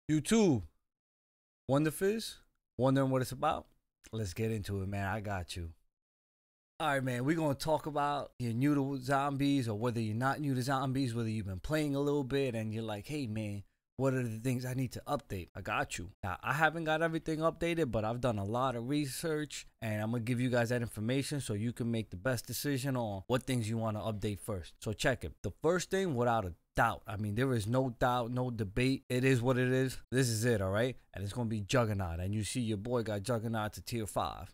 YouTube, Wunderfizz, wondering what it's about? Let's get into it, man. I got you. All right, man. We're going to talk about you're new to zombies or whether you're not new to zombies, whether you've been playing a little bit and you're like, hey, man, what are the things I need to update? I got you. Now, I haven't got everything updated, but I've done a lot of research and I'm going to give you guys that information so you can make the best decision on what things you want to update first. So check it. The first thing, without a doubt, I mean, there is no doubt, no debate. It is what it is. This is it, all right? And it's going to be Juggernaut. And you see your boy got Juggernaut to tier 5.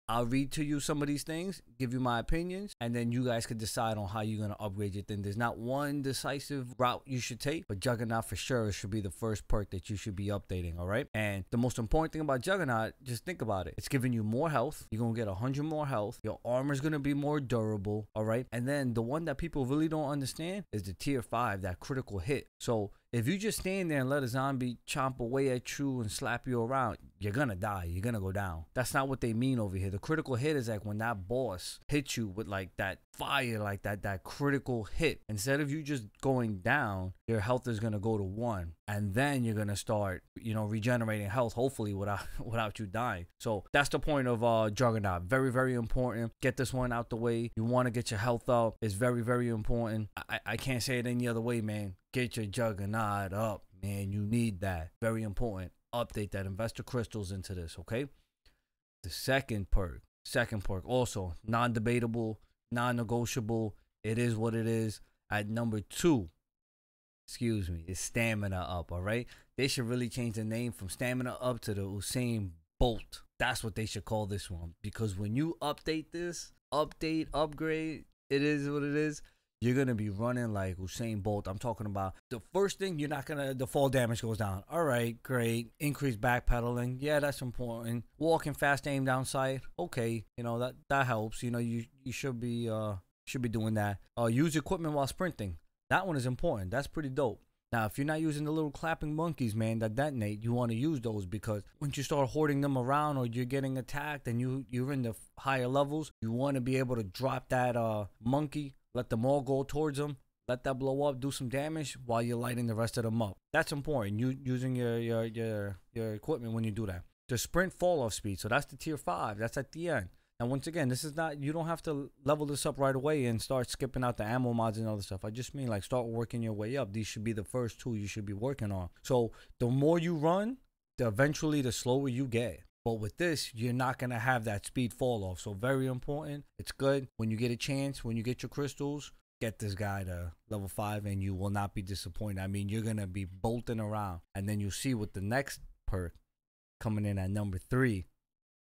I'll read to you some of these things, give you my opinions, and then you guys could decide on how you're going to upgrade your thing. There's not one decisive route you should take, but Juggernaut for sure should be the first perk that you should be updating, all right? And the most important thing about Juggernaut, just think about it. It's giving you more health. You're going to get 100 more health. Your armor is going to be more durable, all right? And then the one that people really don't understand is the tier 5, that critical hit. So if you just stand there and let a zombie chomp away at you and slap you around, you're gonna die. You're gonna go down. That's not what they mean over here. The critical hit is like when that boss hits you with like that fire, like that critical hit. Instead of you just going down, your health is gonna go to 1. And then you're gonna start, regenerating health, hopefully without you dying. So that's the point of Juggernaut. Very, very important. Get this one out the way. You wanna get your health up. It's very, very important. I can't say it any other way, man. Get your Juggernaut up, man. You need that. Very important. Update that. Invest the crystals into this, okay? The second perk, also non-debatable, non-negotiable. It is what it is. At number 2, is stamina up, all right? They should really change the name from stamina up to the Usain Bolt. That's what they should call this one. Because when you update this, upgrade, it is what it is. You're going to be running like Usain Bolt. I'm talking about the first thing, the fall damage goes down. All right, great. Increased backpedaling. Yeah, that's important. Walking fast, aim down sight. Okay, that helps. You should be doing that. Use equipment while sprinting. That one is important. That's pretty dope. Now, if you're not using the little clapping monkeys, man, that detonate, you want to use those because once you start hoarding them around or you're getting attacked and you're in the higher levels, you want to be able to drop that monkey. Let them all go towards them. Let that blow up. Do some damage while you're lighting the rest of them up. That's important. You using your equipment when you do that. The sprint fall off speed. So that's the tier 5. That's at the end. And once again, this is not. You don't have to level this up right away and start skipping out the ammo mods and other stuff. I just mean like start working your way up. These should be the first 2 you should be working on. So the more you run, eventually the slower you get. But with this, you're not going to have that speed fall off. So very important. It's good. When you get a chance, when you get your crystals, get this guy to level 5 and you will not be disappointed. I mean, you're going to be bolting around. And then you'll see with the next perk coming in at number 3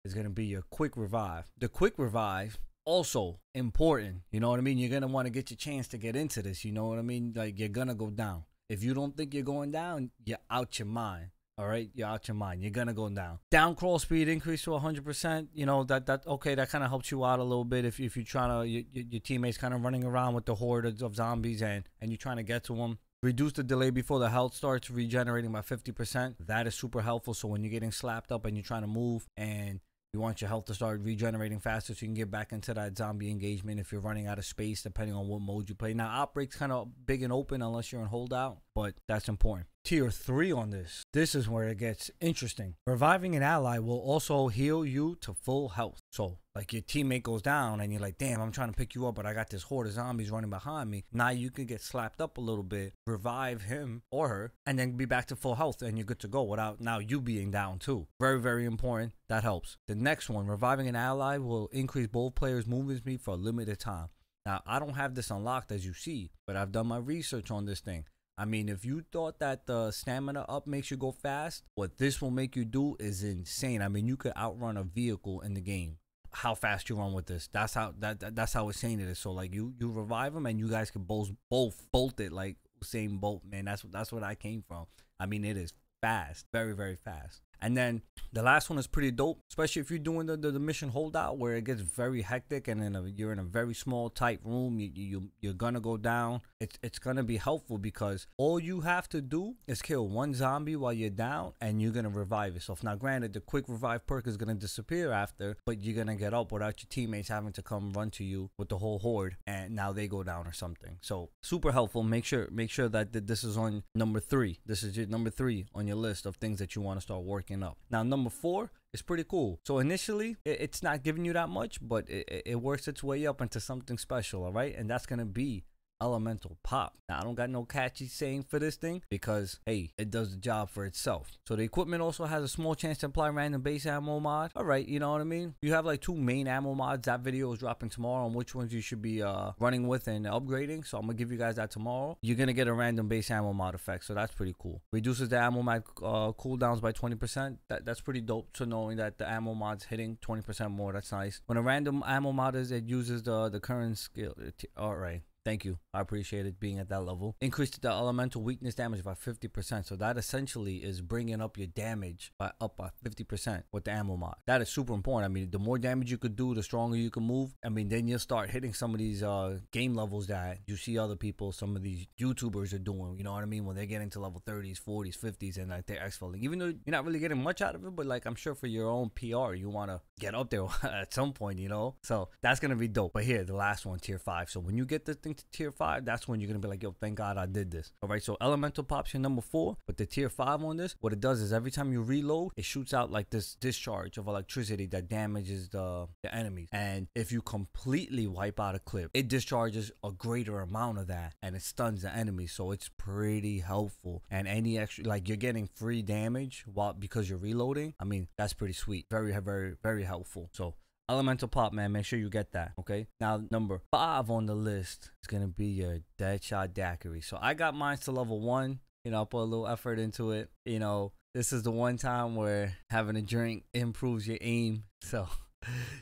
is going to be your quick revive. The quick revive, also important. You know what I mean? You're going to want to get your chance to get into this. You know what I mean? Like you're going to go down. If you don't think you're going down, you're out your mind. All right, you're out your mind. You're gonna go down. Down crawl speed increase to 100%. That kind of helps you out a little bit if you're trying to your teammates kind of running around with the horde of zombies and you're trying to get to them. Reduce the delay before the health starts regenerating by 50%. That is super helpful. So when you're getting slapped up and you're trying to move and you want your health to start regenerating faster so you can get back into that zombie engagement if you're running out of space, depending on what mode you play. Now, Outbreak's kind of big and open unless you're in holdout, but that's important. Tier 3 on this. This is where it gets interesting. Reviving an ally will also heal you to full health. So, like your teammate goes down and you're like, damn, I'm trying to pick you up, but I got this horde of zombies running behind me. Now you can get slapped up a little bit, revive him or her, and then be back to full health and you're good to go without now you being down too. Very, very important. That helps. The next one, reviving an ally will increase both players' movement speed for a limited time. Now, I don't have this unlocked as you see, but I've done my research on this thing. I mean, if you thought that the stamina up makes you go fast, what this will make you do is insane. I mean, you could outrun a vehicle in the game. How fast you run with this. That's how insane it is. So like you revive them and you guys can both bolt it like Usain Bolt, man. That's what I came from. I mean, it is fast, very, very fast. And then the last one is pretty dope, especially if you're doing the mission holdout where it gets very hectic and you're in a very small, tight room. You're gonna go down. It's gonna be helpful because all you have to do is kill one zombie while you're down, and you're gonna revive yourself. Now, granted, the quick revive perk is gonna disappear after, but you're gonna get up without your teammates having to come run to you with the whole horde, and now they go down or something. So super helpful. Make sure that this is on number 3. This is your number 3 on your list of things that you want to start working up. Now, number 4 is pretty cool. So initially, it's not giving you that much, but it works its way up into something special, all right? And that's going to be elemental pop. Now, I don't got no catchy saying for this thing because, hey, it does the job for itself. So the equipment also has a small chance to apply random base ammo mod. All right, you know what I mean? You have like 2 main ammo mods. That video is dropping tomorrow on which ones you should be running with and upgrading. So I'm gonna give you guys that tomorrow. You're gonna get a random base ammo mod effect, so that's pretty cool. Reduces the ammo mod cooldowns by 20%. That's pretty dope. So knowing that the ammo mod's hitting 20% more, that's nice. When a random ammo mod is, it uses the current skill. All right. Thank you. I appreciate it being at that level. Increased the elemental weakness damage by 50%. So that essentially is bringing up your damage by 50% with the ammo mod. That is super important. I mean, the more damage you could do, the stronger you can move. I mean, then you'll start hitting some of these game levels that you see other people, some of these YouTubers are doing. You know what I mean? When they're getting to level 30s, 40s, 50s, and like they're exfilling. Even though you're not really getting much out of it, but like I'm sure for your own PR, you want to get up there at some point, you know? So that's going to be dope. But here, the last one, tier 5. So when you get this thing to tier 5, that's when you're gonna be like, yo, thank God I did this. All right, so elemental pops your number 4, but the tier 5 on this, what it does is every time you reload, it shoots out like this discharge of electricity that damages the enemies. And if you completely wipe out a clip, it discharges a greater amount of that and it stuns the enemy. So it's pretty helpful. And any extra, like, you're getting free damage because you're reloading. I mean, that's pretty sweet. Very, very, very helpful. So elemental pop, man, make sure you get that. Okay, now number 5 on the list is gonna be your Deadshot Daiquiri. So I got mine to level 1. You know, I put a little effort into it. You know, this is the one time where having a drink improves your aim. So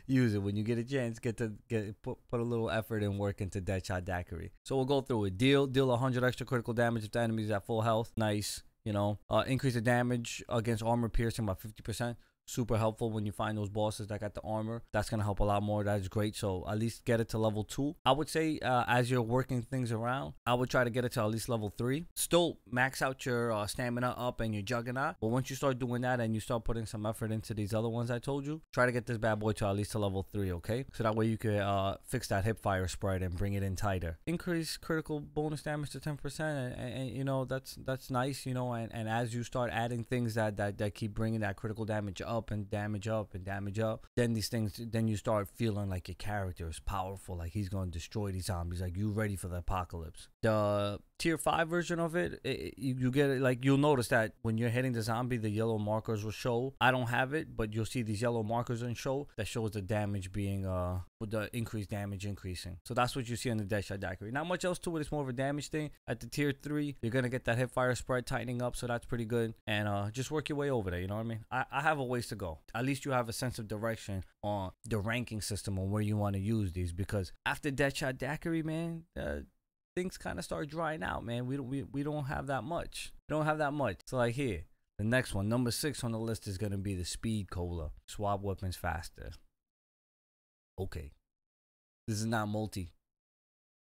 use it when you get a chance. Put a little effort and work into Deadshot Daiquiri. So we'll go through it. Deal 100 extra critical damage if the enemy is at full health. Nice. You know, increase the damage against armor piercing by 50%. Super helpful when you find those bosses that got the armor. That's gonna help a lot more. That is great. So at least get it to level 2. I would say as you're working things around, I would try to get it to at least level 3. Still max out your stamina up and your Juggernaut. But once you start doing that and you start putting some effort into these other ones I told you, try to get this bad boy to at least to level 3, okay? So that way you could fix that hip fire spread and bring it in tighter. Increase critical bonus damage to 10%, and you know, that's nice, you know. And as you start adding things that keep bringing that critical damage up and damage up and damage up, then you start feeling like your character is powerful, like he's gonna destroy these zombies, like you ready for the apocalypse. The tier 5 version of it, you get it, like you'll notice that when you're hitting the zombie, the yellow markers will show. I don't have it, but you'll see these yellow markers in show that shows the damage being with the increased damage increasing. So that's what you see on the Deadshot Daiquiri. Not much else to it. It's more of a damage thing. At the tier 3, you're gonna get that hip fire spread tightening up, so that's pretty good. And just work your way over there, you know what I mean? I have a ways to go. At least you have a sense of direction on the ranking system on where you want to use these, because after Deadshot Daiquiri, man, things kind of start drying out, man. We don't have that much. We don't have that much. So like here, the next one, number 6 on the list, is gonna be the Speed Cola. Swap weapons faster. Okay, this is not multi.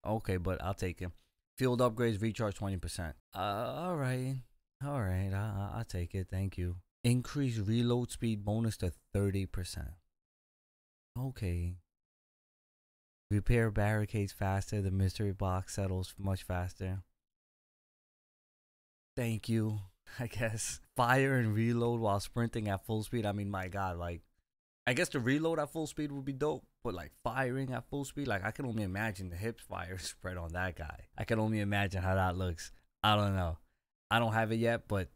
Okay, but I'll take it. Field upgrades recharge 20%. All right, I'll take it. Thank you. Increase reload speed bonus to 30%. Okay. Repair barricades faster. The mystery box settles much faster. Thank you, I guess. Fire and reload while sprinting at full speed. I mean, my God, like, I guess the reload at full speed would be dope, but like firing at full speed, like I can only imagine the hip fire spread on that guy. I can only imagine how that looks. I don't know. I don't have it yet, but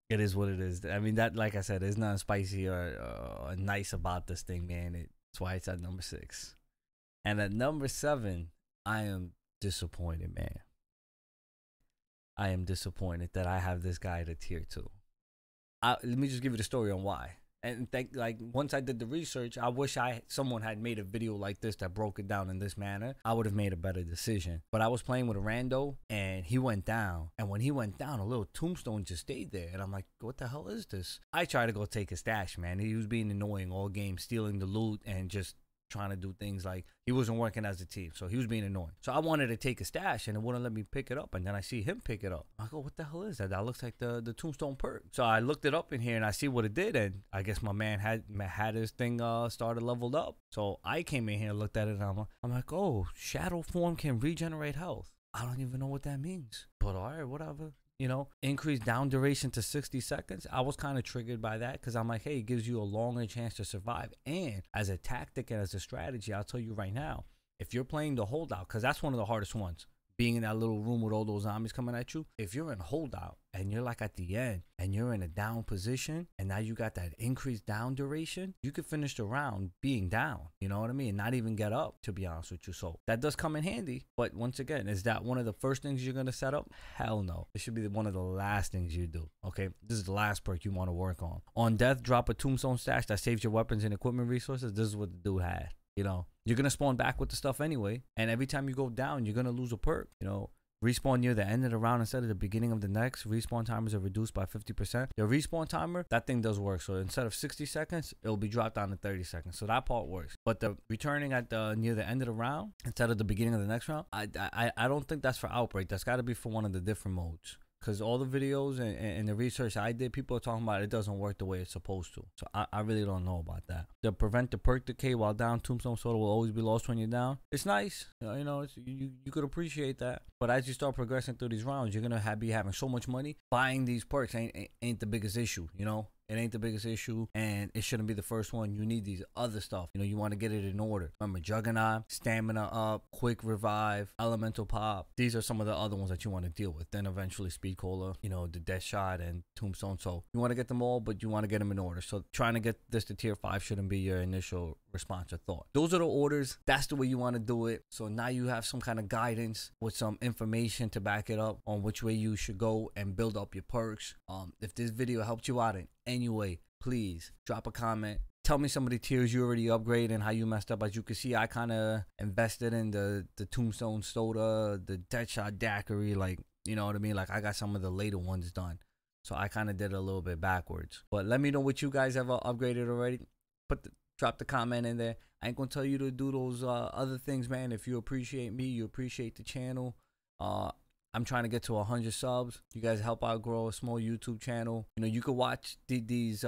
it is what it is. I mean, that, like I said, there's nothing spicy or nice about this thing, man. That's why it's at number 6. And at number 7, I am disappointed, man. I am disappointed that I have this guy at a tier 2. Let me just give you the story on why. And like once I did the research, I wish someone had made a video like this that broke it down in this manner. I would have made a better decision. But I was playing with a rando and he went down. And when he went down, a little tombstone just stayed there. And I'm like, what the hell is this? I tried to go take his stash, man. He was being annoying all game, stealing the loot and just trying to do things like he wasn't working as a team, so he was being annoying. So I wanted to take a stash and it wouldn't let me pick it up, and then I see him pick it up. I go, what the hell is that? That looks like the tombstone perk. So I looked it up in here and I see what it did, and I guess my man had his thing started leveled up. So I came in here and looked at it and I'm like, oh, shadow form can regenerate health. I don't even know what that means, but all right, whatever. You know, increase down duration to 60 seconds. I was kind of triggered by that because I'm like, hey, it gives you a longer chance to survive. And as a tactic and as a strategy, I'll tell you right now, if you're playing the holdout, because that's one of the hardest ones, being in that little room with all those zombies coming at you. If you're in holdout and you're like at the end and you're in a down position and now you got that increased down duration, you could finish the round being down, you know what I mean? Not even get up, to be honest with you. So that does come in handy. But once again, is that one of the first things you're going to set up? Hell no. It should be one of the last things you do. Okay, this is the last perk you want to work on. On death, drop a tombstone stash that saves your weapons and equipment resources. This is what the dude had. You know, you're going to spawn back with the stuff anyway. And every time you go down, you're going to lose a perk. You know, respawn near the end of the round instead of the beginning of the next. Respawn timers are reduced by 50%. The respawn timer, that thing does work. So instead of 60 seconds, it'll be dropped down to 30 seconds. So that part works. But the returning at near the end of the round instead of the beginning of the next round, I don't think that's for Outbreak. That's got to be for one of the different modes. Because all the videos and the research I did, people are talking about it doesn't work the way it's supposed to. So I really don't know about that. To prevent the perk decay while down, Tombstone Soda will always be lost when you're down. It's nice. You know, you could appreciate that. But as you start progressing through these rounds, you're going to be having so much money. Buying these perks ain't the biggest issue, you know? It ain't the biggest issue, and it shouldn't be the first one. You need these other stuff. You know, you want to get it in order. Remember, Juggernaut, Stamina Up, Quick Revive, Elemental Pop. These are some of the other ones that you want to deal with. Then eventually Speed Cola, you know, the Deadshot and Tombstone. So you want to get them all, but you want to get them in order. So trying to get this to tier 5 shouldn't be your initial response or thought. Those are the orders. That's the way you want to do it. So now you have some kind of guidance with some information to back it up on which way you should go and build up your perks. If this video helped you out in any way, please drop a comment. Tell me some of the tiers you already upgraded and how you messed up. As you can see, I kind of invested in the Tombstone Soda, the Deadshot Daiquiri, like, you know what I mean? Like, I got some of the later ones done. So I kind of did it a little bit backwards. But let me know what you guys have upgraded already. Drop the comment in there. I ain't gonna tell you to do those other things, man. If you appreciate me, you appreciate the channel. I'm trying to get to 100 subs. You guys help out grow a small YouTube channel. You know, you could watch these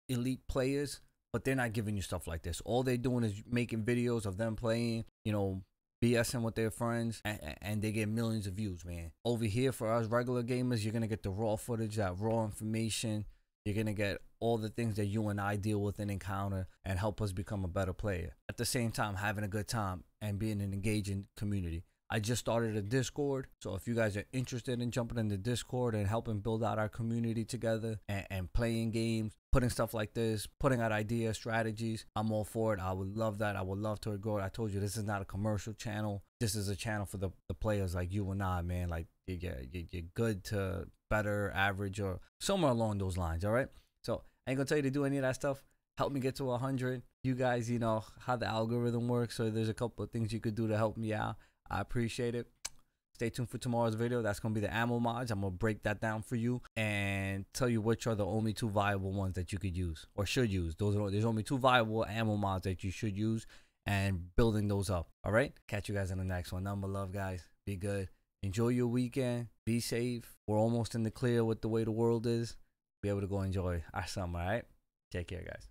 elite players, but they're not giving you stuff like this. All they're doing is making videos of them playing, you know, BSing with their friends, and they get millions of views, man. Over here, for us regular gamers, you're going to get the raw footage, that raw information. You're going to get all the things that you and I deal with and encounter and help us become a better player. At the same time, having a good time and being an engaging community. I just started a Discord, so if you guys are interested in jumping in the Discord and helping build out our community together and playing games, putting stuff like this, putting out ideas, strategies, I'm all for it. I would love that. I would love to grow it. I told you, this is not a commercial channel. This is a channel for the players like you and I, man. Like, you're good to better, average, or somewhere along those lines, all right? So I ain't gonna tell you to do any of that stuff. Help me get to 100. You guys, you know how the algorithm works, so there's a couple of things you could do to help me out. I appreciate it. Stay tuned for tomorrow's video. That's going to be the ammo mods. I'm going to break that down for you and tell you which are the only 2 viable ones that you could use or should use. There's only 2 viable ammo mods that you should use, and building those up. All right? Catch you guys in the next one. Number love, guys. Be good. Enjoy your weekend. Be safe. We're almost in the clear with the way the world is. Be able to go enjoy our summer, all right? Take care, guys.